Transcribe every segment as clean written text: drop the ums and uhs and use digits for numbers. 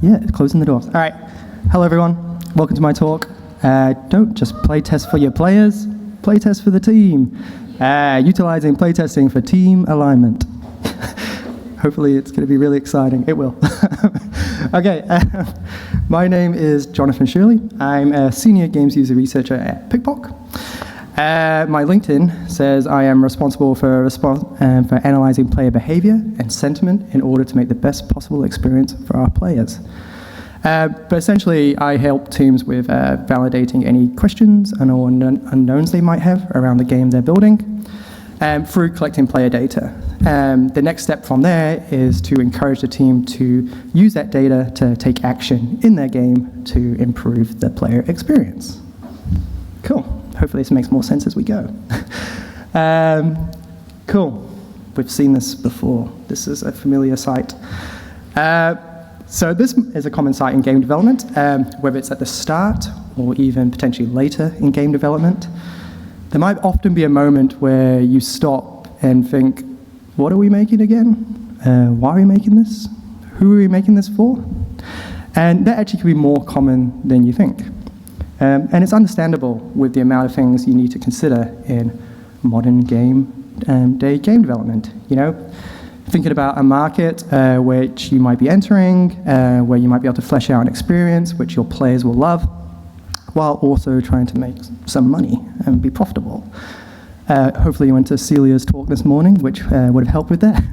Yeah, closing the doors. All right. Hello, everyone. Welcome to my talk. Don't just play test for your players, play test for the team. Utilizing playtesting for team alignment. Hopefully it's going to be really exciting. It will. Okay, my name is Jono Shirley. I'm a senior games user researcher at PikPok. My LinkedIn says I am responsible for analyzing player behavior and sentiment in order to make the best possible experience for our players. But essentially, I help teams with validating any questions and or unknowns they might have around the game they're building through collecting player data. The next step from there is to encourage the team to use that data to take action in their game to improve the player experience. Cool. Hopefully this makes more sense as we go. Cool. We've seen this before. This is a familiar site. So this is a common site in game development, whether it's at the start or even potentially later in game development. There might often be a moment where you stop and think, what are we making again? Why are we making this? Who are we making this for? And that actually can be more common than you think. And it's understandable with the amount of things you need to consider in modern day game development. You know, thinking about a market which you might be entering, where you might be able to flesh out an experience which your players will love, while also trying to make some money and be profitable. Hopefully you went to Celia's talk this morning, which would have helped with that.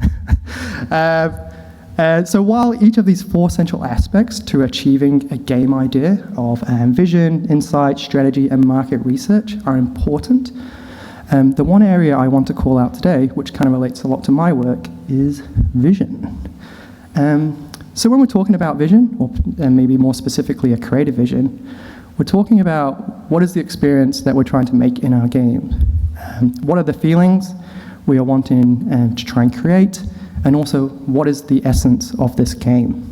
So while each of these four central aspects to achieving a game idea of vision, insight, strategy, and market research are important, the one area I want to call out today, which kind of relates a lot to my work, is vision. So when we're talking about vision, or maybe more specifically a creative vision, we're talking about what is the experience that we're trying to make in our game. What are the feelings we are wanting to try and create, and also what is the essence of this game.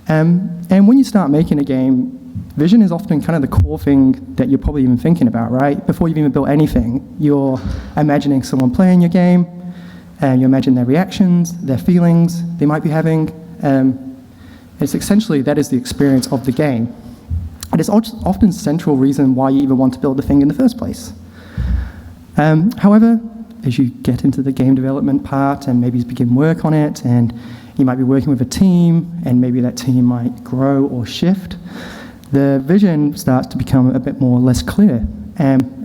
And when you start making a game, vision is often kind of the core thing that you're probably even thinking about, right? Before you've even built anything, you're imagining someone playing your game, and you imagine their reactions, their feelings they might be having. It's essentially, that is the experience of the game. And it's often a central reason why you even want to build the thing in the first place. However, as you get into the game development part and maybe begin work on it, and you might be working with a team, and maybe that team might grow or shift, the vision starts to become a bit more less clear,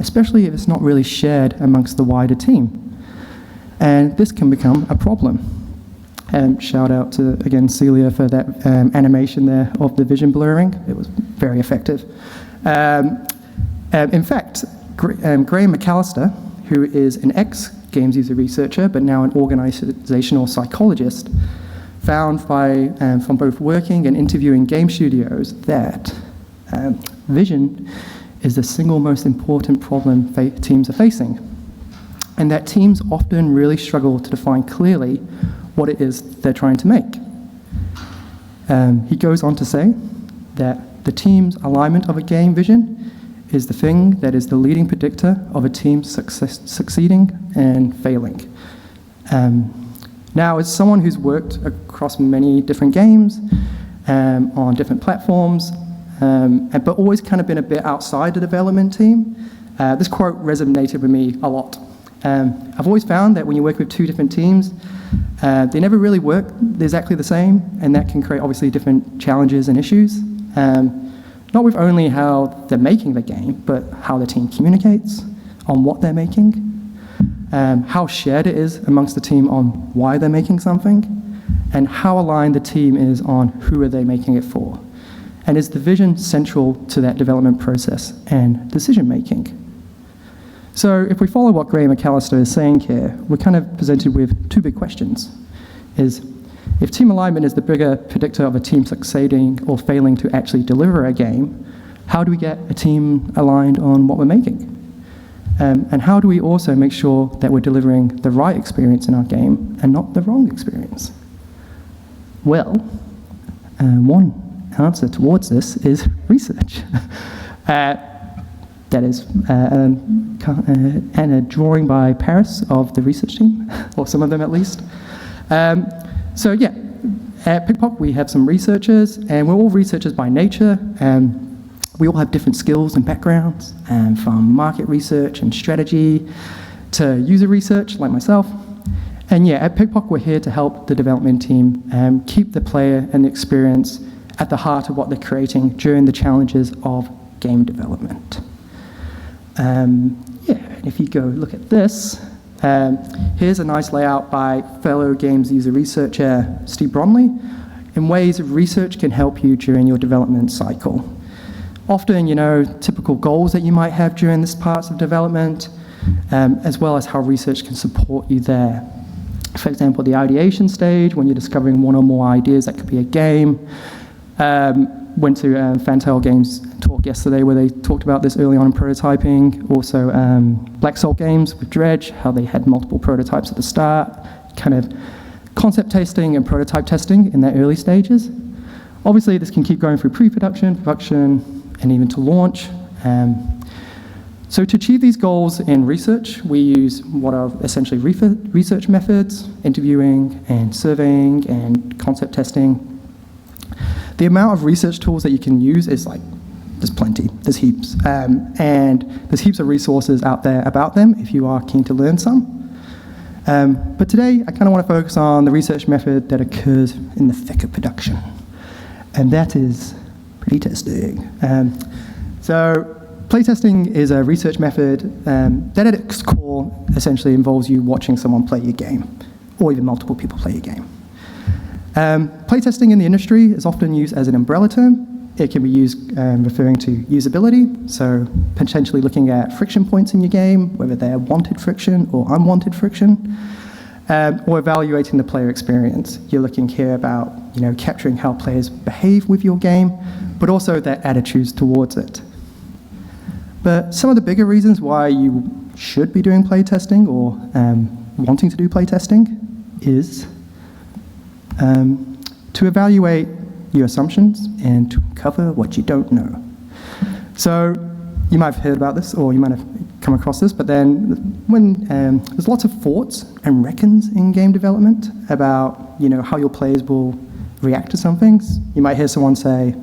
especially if it's not really shared amongst the wider team. And this can become a problem. Shout out to, again, Celia for that animation there of the vision blurring. It was very effective. In fact, Graham McAllister, who is an ex-games user researcher, but now an organizational psychologist, found from both working and interviewing game studios that vision is the single most important problem teams are facing, and that teams often really struggle to define clearly what it is they're trying to make. He goes on to say that the team's alignment of a game vision is the thing that is the leading predictor of a team's succeeding and failing. Now, as someone who's worked across many different games on different platforms, but always kind of been a bit outside the development team, this quote resonated with me a lot. I've always found that when you work with two different teams, they never really work exactly the same, and that can create obviously different challenges and issues. Not with only how they're making the game, but how the team communicates on what they're making, how shared it is amongst the team on why they're making something, and how aligned the team is on who are they making it for. And is the vision central to that development process and decision making? So if we follow what Graham McAllister is saying here, we're kind of presented with two big questions. If team alignment is the bigger predictor of a team succeeding or failing to actually deliver a game, how do we get a team aligned on what we're making? And how do we also make sure that we're delivering the right experience in our game and not the wrong experience? Well, one answer towards this is research. That is, and a drawing by Paris of the research team, or some of them at least. So yeah, At PikPok, we have some researchers, and we're all researchers by nature. We all have different skills and backgrounds, from market research and strategy to user research, like myself. And yeah, at PikPok, we're here to help the development team keep the player and the experience at the heart of what they're creating during the challenges of game development. If you go look at this, here's a nice layout by fellow games user researcher Steve Bromley in ways research can help you during your development cycle. Often, typical goals that you might have during this part of development, as well as how research can support you there. For example, the ideation stage, when you're discovering one or more ideas that could be a game. Went to Fantail Games talk yesterday where they talked about this early on in prototyping. Also, Black Salt Games with Dredge, how they had multiple prototypes at the start, kind of concept testing and prototype testing in their early stages. Obviously, this can keep going through pre-production, production, and even to launch. So to achieve these goals in research, we use what are essentially research methods, interviewing and surveying and concept testing. The amount of research tools that you can use is there's plenty, there's heaps. And there's heaps of resources out there about them if you are keen to learn some. But today, I kind of want to focus on the research method that occurs in the thick of production. And that is playtesting. So playtesting is a research method that at its core essentially involves you watching someone play your game, or even multiple people play your game. Playtesting in the industry is often used as an umbrella term. It can be used referring to usability, so potentially looking at friction points in your game, whether they're wanted friction or unwanted friction, or evaluating the player experience. You're looking here about capturing how players behave with your game, but also their attitudes towards it. But some of the bigger reasons why you should be doing playtesting or wanting to do playtesting is to evaluate your assumptions and to cover what you don't know. So you might have heard about this, or you might have come across this, but then when there's lots of thoughts and reckons in game development about how your players will react to some things. You might hear someone say,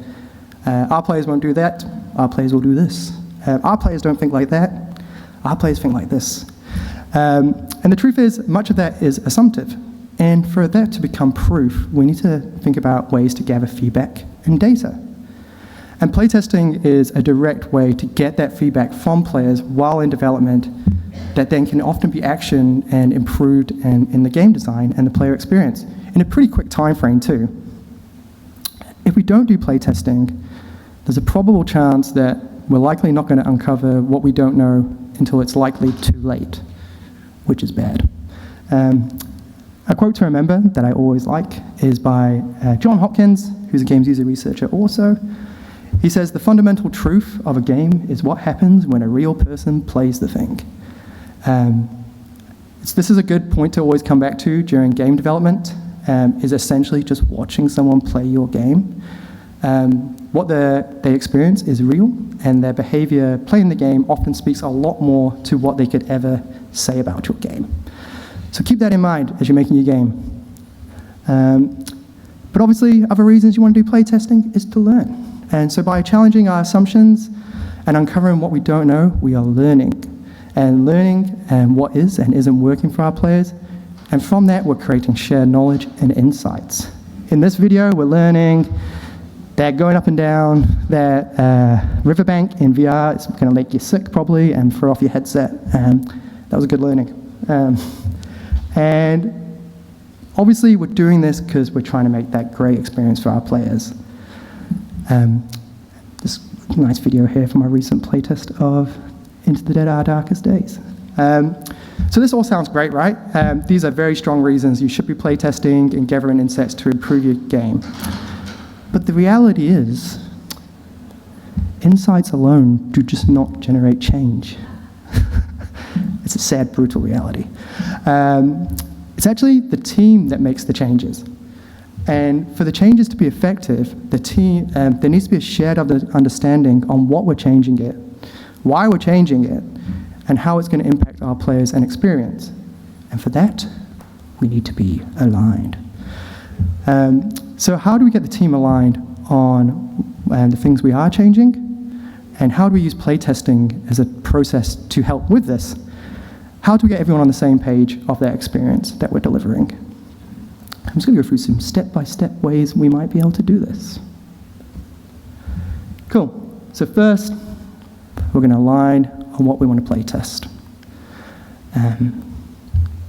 our players won't do that, our players will do this. Our players don't think like that, our players think like this. And the truth is, much of that is assumptive. And for that to become proof, we need to think about ways to gather feedback and data. And playtesting is a direct way to get that feedback from players while in development that then can often be actioned and improved in the game design and the player experience in a pretty quick time frame too. If we don't do playtesting, there's a probable chance that we're likely not going to uncover what we don't know until it's likely too late, which is bad. A quote to remember that I always like is by John Hopkins, who's a games user researcher also. He says, "The fundamental truth of a game is what happens when a real person plays the thing." This is a good point to always come back to during game development, is essentially just watching someone play your game. What they experience is real, and their behavior playing the game often speaks a lot more to what they could ever say about your game. So keep that in mind as you're making your game. But obviously, other reasons you want to do playtesting is to learn. And so by challenging our assumptions and uncovering what we don't know, we are learning. And learning what is and isn't working for our players. And from that, we're creating shared knowledge and insights. In this video, we're learning that going up and down that riverbank in VR is going to make you sick probably and throw off your headset. That was a good learning. And obviously, we're doing this because we're trying to make that great experience for our players. This nice video here from my recent playtest of Into the Dead Our Darkest Days. So this all sounds great, right? These are very strong reasons you should be playtesting and gathering insights to improve your game. But the reality is, insights alone do just not generate change. It's a sad, brutal reality. It's actually the team that makes the changes. And for the changes to be effective, the team, there needs to be a shared understanding on what we're changing it, why we're changing it, and how it's going to impact our players and experience. And for that, we need to be aligned. So how do we get the team aligned on the things we are changing? And how do we use playtesting as a process to help with this? How do we get everyone on the same page of their experience that we're delivering? I'm just going to go through some step-by-step ways we might be able to do this. Cool. So first, we're going to align on what we want to playtest.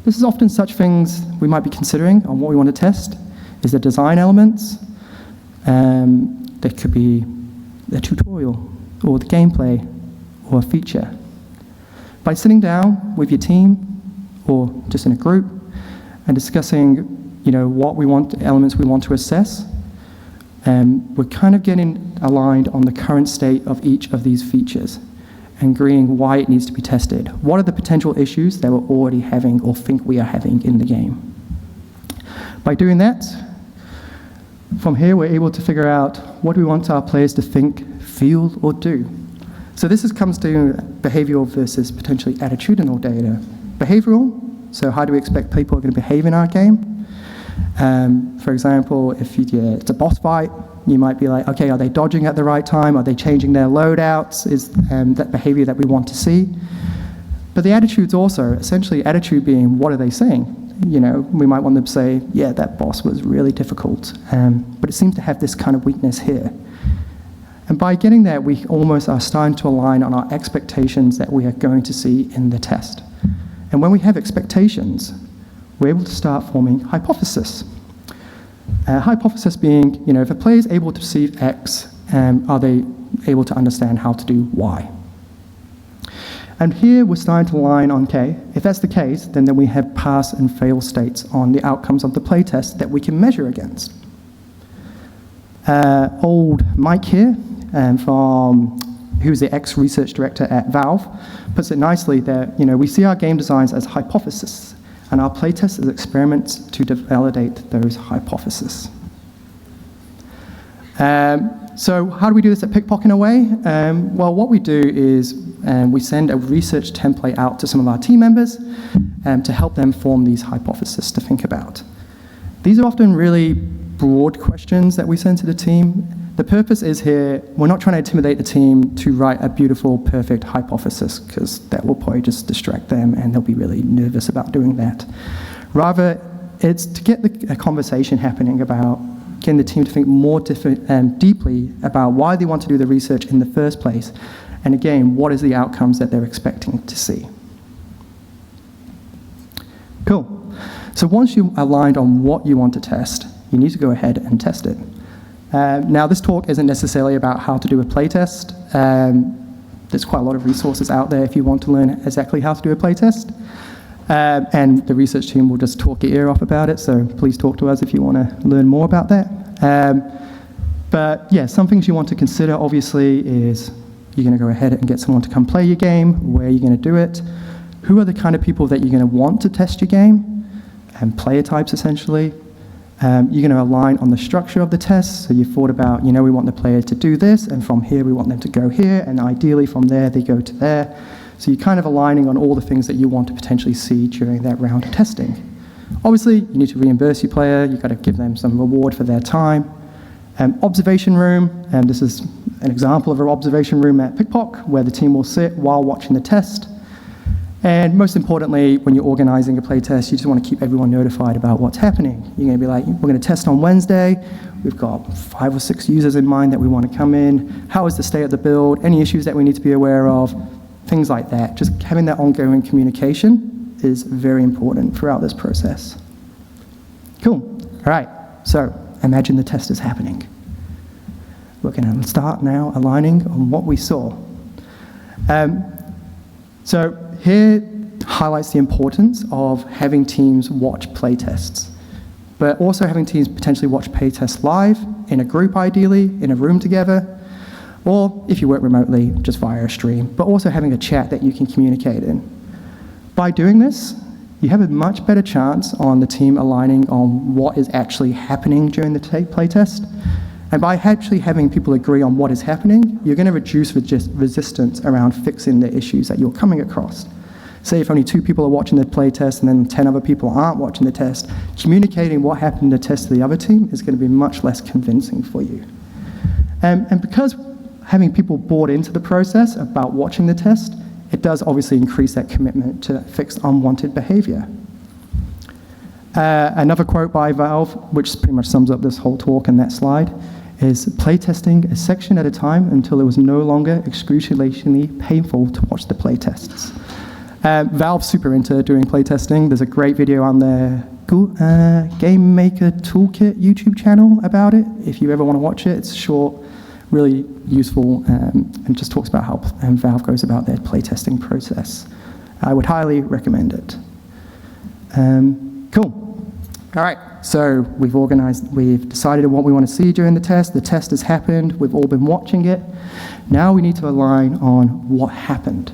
This is often such things we might be considering on what we want to test. Is there design elements? There could be a tutorial, or the gameplay, or a feature. By sitting down with your team, or just in a group, and discussing, what we want, elements we want to assess, we're kind of getting aligned on the current state of each of these features, and agreeing why it needs to be tested. What are the potential issues that we're already having or think we are having in the game? By doing that, from here we're able to figure out what we want our players to think, feel, or do. So this comes to behavioral versus potentially attitudinal data. Behavioral, so how do we expect people are going to behave in our game? For example, if it's a boss fight, you might be like, okay, are they dodging at the right time? Are they changing their loadouts? Is that behavior that we want to see? But the attitude's also, essentially attitude being, what are they saying? We might want them to say, yeah, that boss was really difficult, but it seems to have this kind of weakness here. And by getting there, we almost are starting to align on our expectations that we are going to see in the test. And when we have expectations, we're able to start forming hypothesis. Hypothesis being, if a player is able to perceive X, are they able to understand how to do Y? And here we're starting to align on, okay, if that's the case, then we have pass and fail states on the outcomes of the playtest that we can measure against. Old Mike here, who's the ex-research director at Valve, puts it nicely that, we see our game designs as hypotheses, and our playtest as experiments to validate those hypotheses. So how do we do this at PikPok in a way? Well, what we do is we send a research template out to some of our team members to help them form these hypotheses to think about. These are often really broad questions that we send to the team. The purpose is here, we're not trying to intimidate the team to write a beautiful, perfect hypothesis, because that will probably just distract them and they'll be really nervous about doing that. Rather, it's to get a conversation happening about getting the team to think more deeply about why they want to do the research in the first place, and again, what is the outcomes that they're expecting to see. Cool. So once you've aligned on what you want to test, you need to go ahead and test it. Now, this talk isn't necessarily about how to do a playtest. There's quite a lot of resources out there if you want to learn exactly how to do a playtest. And the research team will just talk your ear off about it, so please talk to us if you want to learn more about that. But yeah, some things you want to consider, obviously, is you're going to go ahead and get someone to come play your game. Where are you going to do it? Who are the kind of people that you're going to want to test your game? And player types, essentially. You're going to align on the structure of the test. So you've thought about, we want the player to do this, and from here we want them to go here, and ideally from there they go to there. So you're kind of aligning on all the things that you want to potentially see during that round of testing. Obviously, you need to reimburse your player. You've got to give them some reward for their time. Observation room, and this is an example of an observation room at PikPok, where the team will sit while watching the test. And most importantly, when you're organizing a playtest, you just want to keep everyone notified about what's happening. You're going to be like, we're going to test on Wednesday. We've got 5 or 6 users in mind that we want to come in. How is the state of the build? Any issues that we need to be aware of? Things like that. Just having that ongoing communication is very important throughout this process. Cool. All right. So imagine the test is happening. We're going to start now aligning on what we saw. So here highlights the importance of having teams watch playtests, but also having teams potentially watch playtests live, in a group ideally, in a room together, or if you work remotely, just via a stream, but also having a chat that you can communicate in. By doing this, you have a much better chance on the team aligning on what is actually happening during the playtest. And by actually having people agree on what is happening, you're going to reduce resistance around fixing the issues that you're coming across. say if only 2 people are watching the playtest and then 10 other people aren't watching the test, communicating what happened in the test to the other team is going to be much less convincing for you. And because having people bought into the process about watching the test, it does obviously increase that commitment to fix unwanted behavior. Another quote by Valve, which pretty much sums up this whole talk in that slide, is playtesting a section at a time until it was no longer excruciatingly painful to watch the playtests. Valve's super into doing playtesting. There's a great video on their Game Maker Toolkit YouTube channel about it. If you ever want to watch it, it's short, really useful, and just talks about how Valve goes about their playtesting process. I would highly recommend it. Cool. All right, so we've decided on what we want to see during the test. The test has happened. We've all been watching it. Now we need to align on what happened.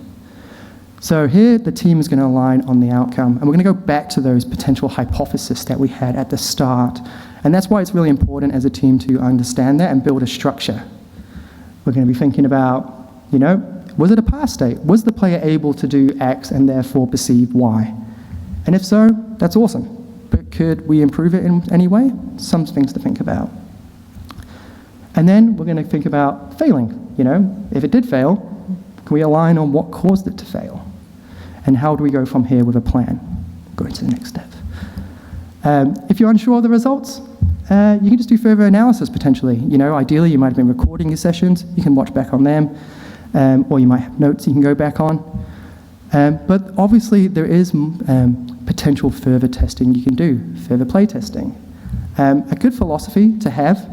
So here, the team is going to align on the outcome, and we're going to go back to those potential hypotheses that we had at the start. And that's why it's really important as a team to understand that and build a structure. We're going to be thinking about, was it a pass state? Was the player able to do X and therefore perceive Y? And if so, that's awesome. But could we improve it in any way? Some things to think about. And then we're going to think about failing. If it did fail, can we align on what caused it to fail? And how do we go from here with a plan? Going to the next step. If you're unsure of the results, you can just do further analysis potentially. Ideally, you might have been recording your sessions. You can watch back on them. Or you might have notes you can go back on. But obviously, there is potential further testing you can do, further playtesting. A good philosophy to have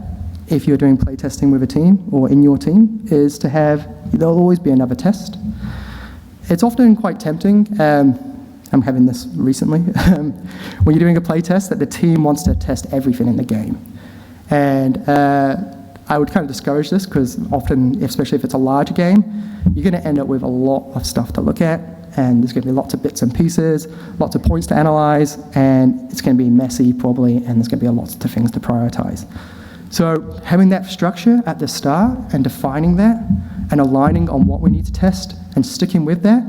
if you're doing playtesting with a team or in your team is to have, there'll always be another test. It's often quite tempting. I'm having this recently. When you're doing a playtest, that the team wants to test everything in the game. And I would kind of discourage this because often, especially if it's a larger game, you're going to end up with a lot of stuff to look at, and there's going to be lots of bits and pieces, lots of points to analyze, and it's going to be messy probably, and there's going to be lots of things to prioritize. So having that structure at the start and defining that and aligning on what we need to test and sticking with that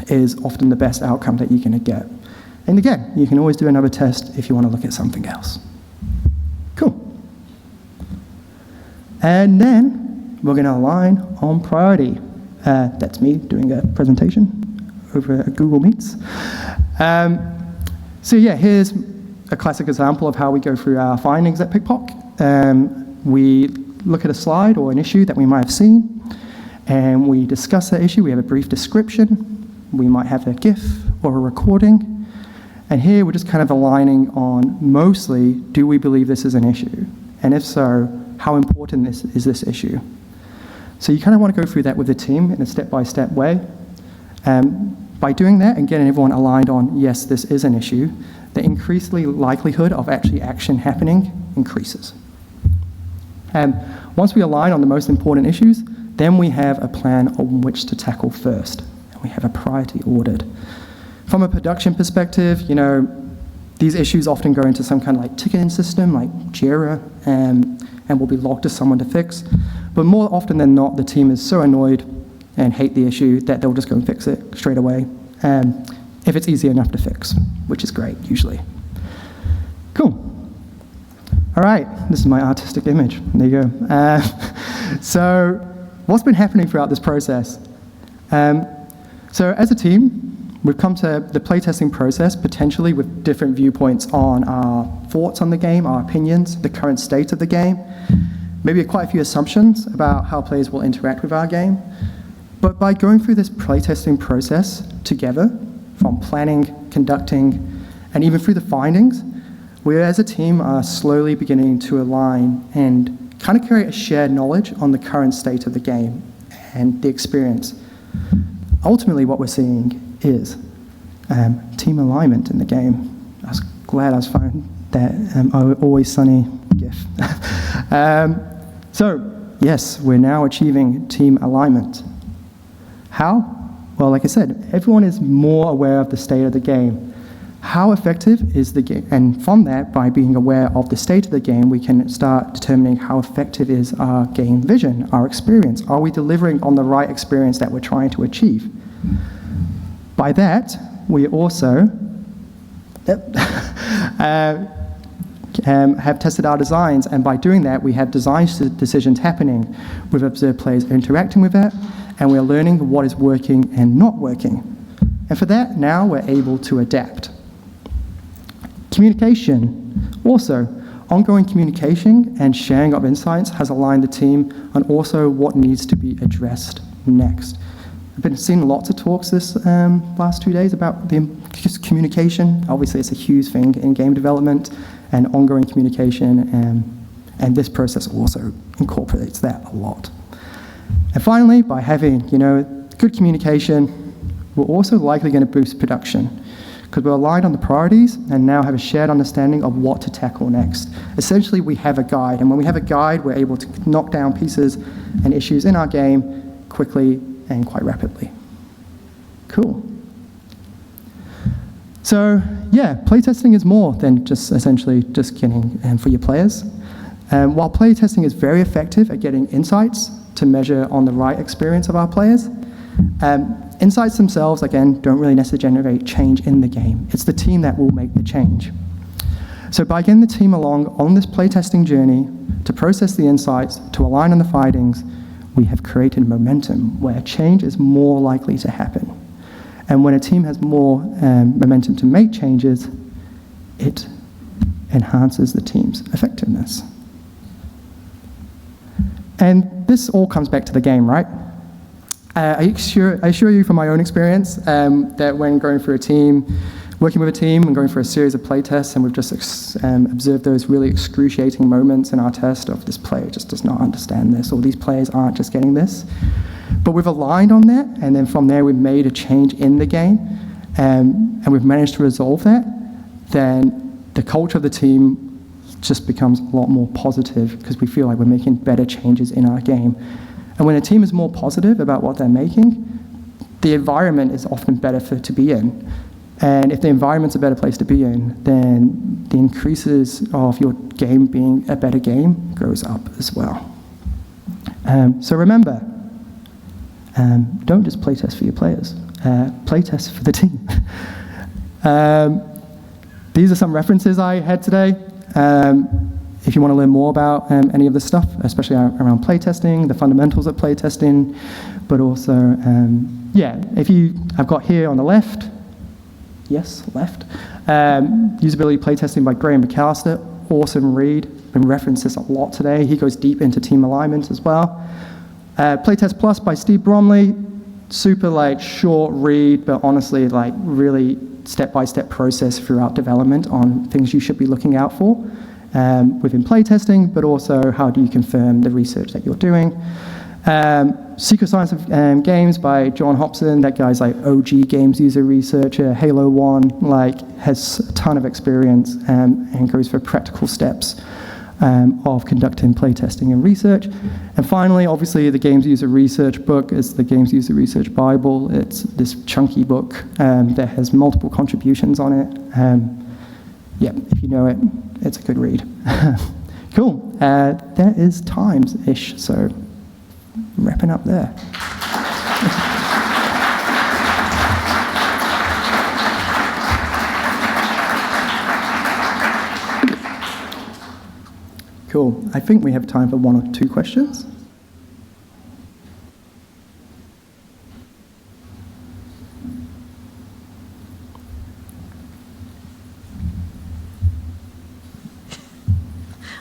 is often the best outcome that you're going to get. And again, you can always do another test if you want to look at something else. Cool. And then we're going to align on priority. That's me doing a presentation over Google Meets. So yeah, here's a classic example of how we go through our findings at PikPok. We look at a slide or an issue that we might have seen, and we discuss that issue. We have a brief description. We might have a GIF or a recording. And here we're just kind of aligning on mostly, do we believe this is an issue? And if so, how important is this issue? So you kind of want to go through that with the team in a step-by-step way. By doing that and getting everyone aligned on, yes, this is an issue, the increasingly likelihood of actually action happening increases. Once we align on the most important issues, then we have a plan on which to tackle first. And we have a priority ordered. From a production perspective, these issues often go into some kind of like ticketing system, like Jira, and will be logged to someone to fix. But more often than not, the team is so annoyed and hate the issue that they'll just go and fix it straight away, if it's easy enough to fix, which is great, usually. Cool. All right, this is my artistic image. There you go. So what's been happening throughout this process? So as a team, we've come to the playtesting process potentially with different viewpoints on our thoughts on the game, our opinions, the current state of the game, maybe quite a few assumptions about how players will interact with our game. But by going through this playtesting process together, from planning, conducting, and even through the findings, we as a team are slowly beginning to align and kind of create a shared knowledge on the current state of the game and the experience. Ultimately, what we're seeing is team alignment in the game. I was glad I was finding that Always Sunny GIF. So, yes, we're now achieving team alignment. How? Well, like I said, everyone is more aware of the state of the game. How effective is the game? And from that, by being aware of the state of the game, we can start determining how effective is our game vision, our experience. Are we delivering on the right experience that we're trying to achieve? By that, we also have tested our designs, and by doing that, we have design decisions happening. We've observed players interacting with that, and we're learning what is working and not working. And for that, now we're able to adapt. Communication. Also, ongoing communication and sharing of insights has aligned the team on also what needs to be addressed next. I've been seeing lots of talks this last 2 days about just communication. Obviously, it's a huge thing in game development and ongoing communication, and this process also incorporates that a lot. And finally, by having good communication, we're also likely going to boost production because we're aligned on the priorities and now have a shared understanding of what to tackle next. Essentially, we have a guide, and when we have a guide, we're able to knock down pieces and issues in our game quickly and quite rapidly. Cool. So yeah, playtesting is more than just essentially just getting for your players. While playtesting is very effective at getting insights to measure on the right experience of our players, insights themselves, again, don't really necessarily generate change in the game. It's the team that will make the change. So by getting the team along on this playtesting journey to process the insights, to align on the findings, we have created momentum where change is more likely to happen. And when a team has more momentum to make changes, it enhances the team's effectiveness. And this all comes back to the game, right? I assure you from my own experience that when going through a team, working with a team and going through a series of play tests, and we've just observed those really excruciating moments in our test of this player just does not understand this, or these players aren't just getting this. But we've aligned on that, and then from there we've made a change in the game, and we've managed to resolve that, then the culture of the team just becomes a lot more positive because we feel like we're making better changes in our game. And when a team is more positive about what they're making, the environment is often better to be in. And if the environment's a better place to be in, then the increases of your game being a better game goes up as well. So remember, don't just playtest for your players, playtest for the team. These are some references I had today. If you want to learn more about any of this stuff, especially around playtesting, the fundamentals of playtesting, but also, I've got here on the left, left, usability playtesting by Graham McAllister, awesome read, been referenced this a lot today. He goes deep into team alignment as well. Playtest Plus by Steve Bromley, super short read, but honestly really step-by-step process throughout development on things you should be looking out for within playtesting, but also how do you confirm the research that you're doing. Secret Science of Games by John Hobson. That guy's OG games user researcher, Halo 1, has a ton of experience and goes for practical steps of conducting playtesting and research. And finally, obviously, the Games User Research book is the Games User Research Bible. It's this chunky book that has multiple contributions on it. If you know it, it's a good read. Cool. That is times-ish, so wrapping up there. Cool. I think we have time for one or two questions.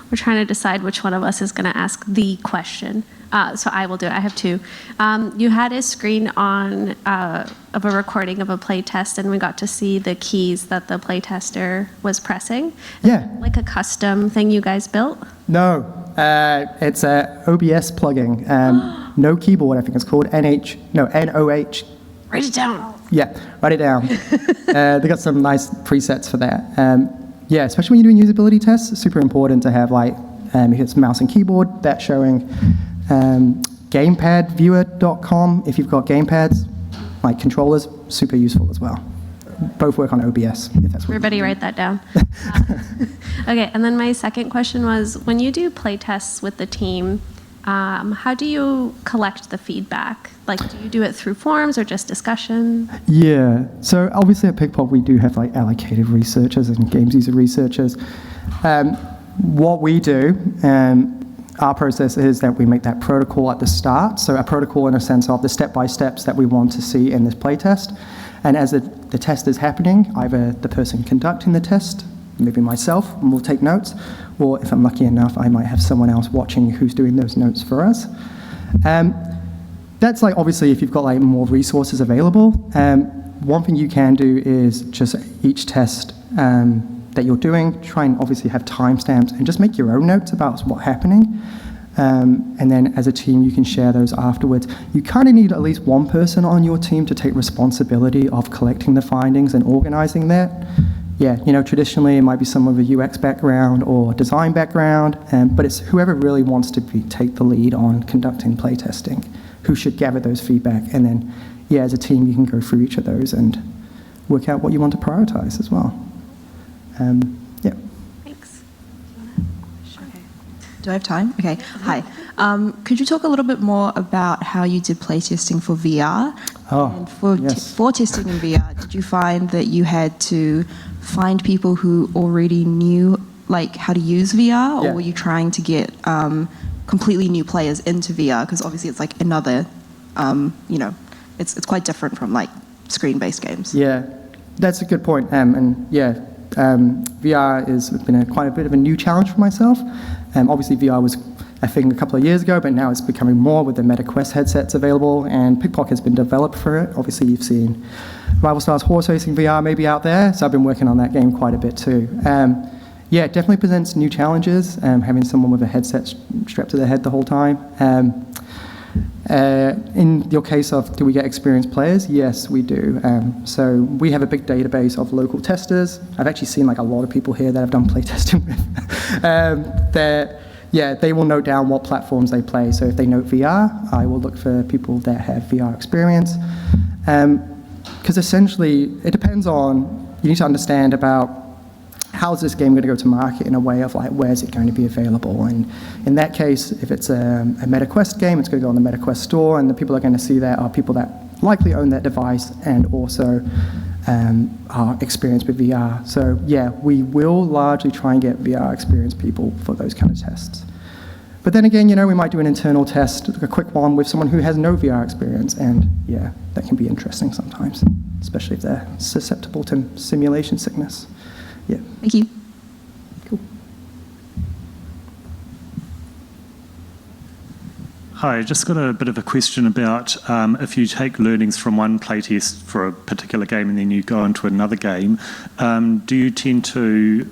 We're trying to decide which one of us is going to ask the question. So I will do it. I have two. You had a screen on of a recording of a play test, and we got to see the keys that the play tester was pressing. Yeah. Like a custom thing you guys built? No. It's a OBS plugin. No keyboard, I think it's called. NOH. Write it down. Yeah, write it down. They got some nice presets for that. Especially when you're doing usability tests, it's super important to have if it's mouse and keyboard, that's showing gamepadviewer.com. If you've got gamepads, controllers, super useful as well. Both work on OBS, if that's what everybody write that down. Okay, and then my second question was, when you do play tests with the team, How do you collect the feedback? Like, do you do it through forums or just discussion? Yeah, so obviously at PikPok we do have like allocated researchers and games user researchers. What we do, our process is that we make that protocol at the start, so a protocol in a sense of the step-by-steps that we want to see in this playtest. And as the test is happening, either the person conducting the test, maybe myself, and we'll take notes, or if I'm lucky enough, I might have someone else watching who's doing those notes for us. That's like obviously if you've got like more resources available. One thing you can do is just each test that you're doing, try and obviously have timestamps and just make your own notes about what's happening. And then as a team, you can share those afterwards. You kind of need at least one person on your team to take responsibility of collecting the findings and organizing that. Yeah, traditionally it might be someone with a UX background or design background, but it's whoever really wants to take the lead on conducting playtesting, who should gather those feedback. And then, yeah, as a team, you can go through each of those and work out what you want to prioritize as well. Yeah. Thanks. Okay. Do I have time? Okay. Hi. Could you talk a little bit more about how you did playtesting for VR? And for testing in VR, did you find that you had to find people who already knew like how to use VR, or were you trying to get completely new players into VR? Because obviously it's like another, it's quite different from like screen-based games. Yeah, that's a good point. VR has been quite a bit of a new challenge for myself. Obviously VR was a thing a couple of years ago, but now it's becoming more with the MetaQuest headsets available, and PikPok has been developed for it. Obviously you've seen Rival Stars Horse Racing VR maybe out there, so I've been working on that game quite a bit too. Yeah, it definitely presents new challenges, having someone with a headset strapped to their head the whole time. In your case of do we get experienced players? Yes, we do. So we have a big database of local testers. I've actually seen like a lot of people here that I've done playtesting with. They will note down what platforms they play. So if they note VR, I will look for people that have VR experience. Because essentially, it depends on, you need to understand about how is this game going to go to market in a way of like, where is it going to be available? And in that case, if it's a MetaQuest game, it's going to go on the MetaQuest store, and the people that are going to see that are people that likely own that device and also are experienced with VR. So yeah, we will largely try and get VR experienced people for those kind of tests. But then again, we might do an internal test, a quick one with someone who has no VR experience, and yeah, that can be interesting sometimes, especially if they're susceptible to simulation sickness. Yeah. Thank you. Cool. Hi, just got a bit of a question about if you take learnings from one playtest for a particular game and then you go into another game, do you tend to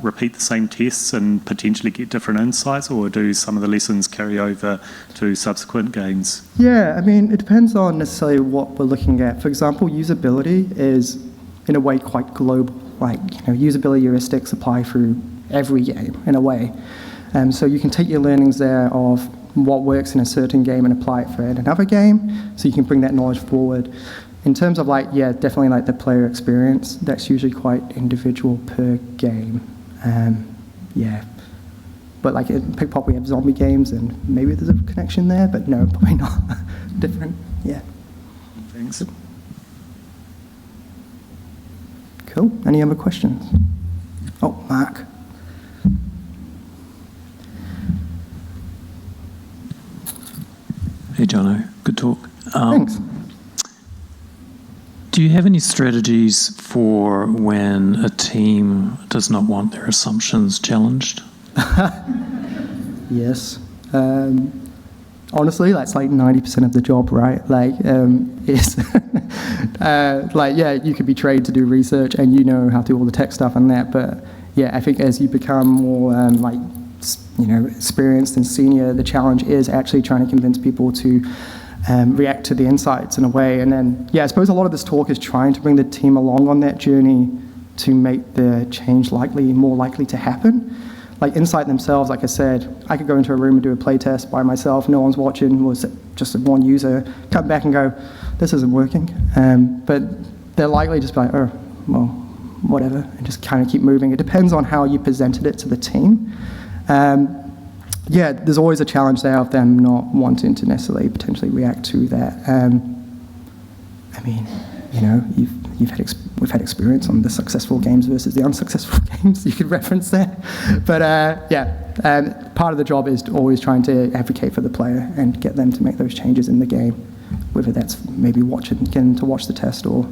repeat the same tests and potentially get different insights, or do some of the lessons carry over to subsequent games? Yeah, I mean, it depends on necessarily what we're looking at. For example, usability is in a way quite global. Like, usability heuristics apply through every game in a way. So you can take your learnings there of what works in a certain game and apply it for another game, so you can bring that knowledge forward. In terms of definitely like the player experience, that's usually quite individual per game. But like in PikPok we have zombie games, and maybe there's a connection there, but no, probably not. Different, yeah. Thanks. Cool. Any other questions? Oh, Mark. Hey, Jono. Good talk. Thanks. Do you have any strategies for when a team does not want their assumptions challenged? Yes. Honestly, that's like 90% of the job, right? You could be trained to do research and how to do all the tech stuff and that, but yeah, I think as you become more experienced and senior, the challenge is actually trying to convince people to react to the insights in a way. And then, I suppose a lot of this talk is trying to bring the team along on that journey to make the change more likely to happen. Like Insight themselves, like I said, I could go into a room and do a playtest by myself, no one's watching, was just one user, come back and go, this isn't working. But they're likely just be like, oh, well, whatever, and just kind of keep moving. It depends on how you presented it to the team. yeah, there's always a challenge there of them not wanting to necessarily potentially react to that. I mean, you know, we've had experience on the successful games versus the unsuccessful games. You could reference that, but part of the job is always trying to advocate for the player and get them to make those changes in the game, whether that's maybe getting them to watch the test or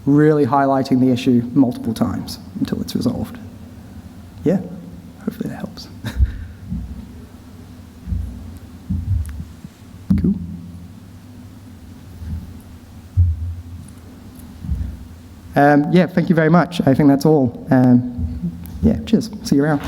really highlighting the issue multiple times until it's resolved. Yeah, hopefully that helps. Cool. Yeah, thank you very much. I think that's all. Yeah, cheers. See you around.